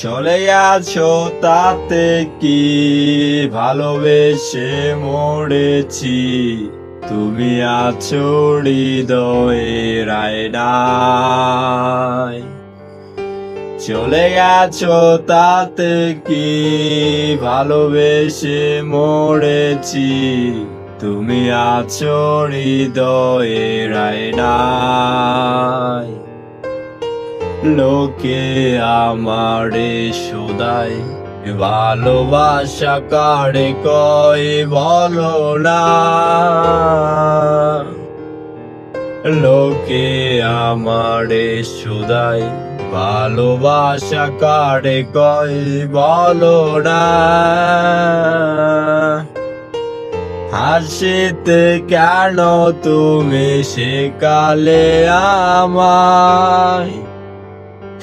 চলে গেছো তাতে কি ভালোবেসে মরেছি, তুমি আছো হৃদয়ের আয়নায়। চলে গেছো তাতে কি ভালোবেসে মরেছি, তুমি আছো হৃদয়ের আয়নায়। লোকে আমারে শোধায় ভালোবাসা কারে কয় বলো না। লোকে আমারে শোধায় ভালোবাসা কারে কয় বলো না। হাসিতে কেন তুমি সেকালে আমায়,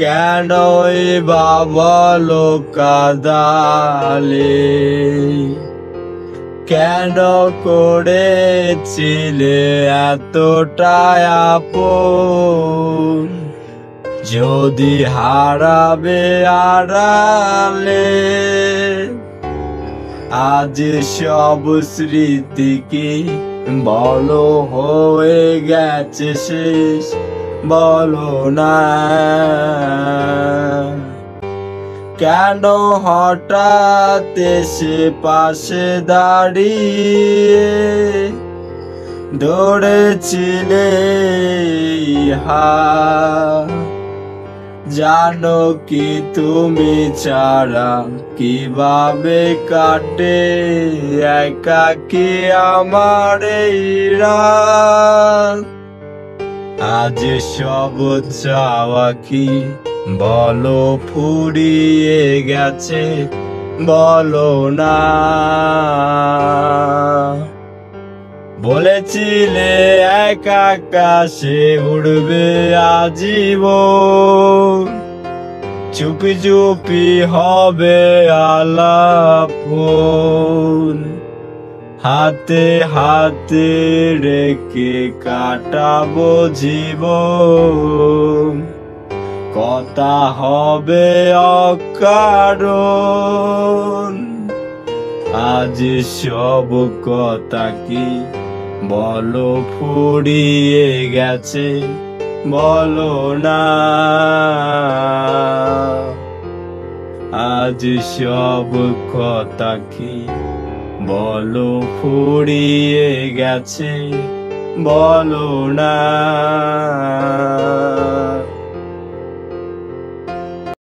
কেনই বা বলো কাঁদালে। কেন করেছিলে এতটাই আপন, যদি হারাবে আড়ালে। আজ সব স্মৃতি কি বলো হয়ে গেছে শেষ, বলো না। কেন হঠাৎ এসে পাশে দাঁড়িয়ে ধরেছিলে হাত, জানো কি তুমি ছাড়া কিভাবে কাটে একাকী আমার এই রাত। আজ সব চাওয়া কি বলো ফুরিয়ে গেছে, বলো না। বলেছিলে এক আকাশে উড়বে আজীবন, চুপি চুপি হবে আলাপন। হাতে হাতে রেখে কাটাবো জীবন, কথা হবে অকারণ। আজ সব কথা কি বলো ফুরিয়ে গেছে, বলো না। আজ সব কথা কি বলো ফুরিয়ে গেছে, বলো না।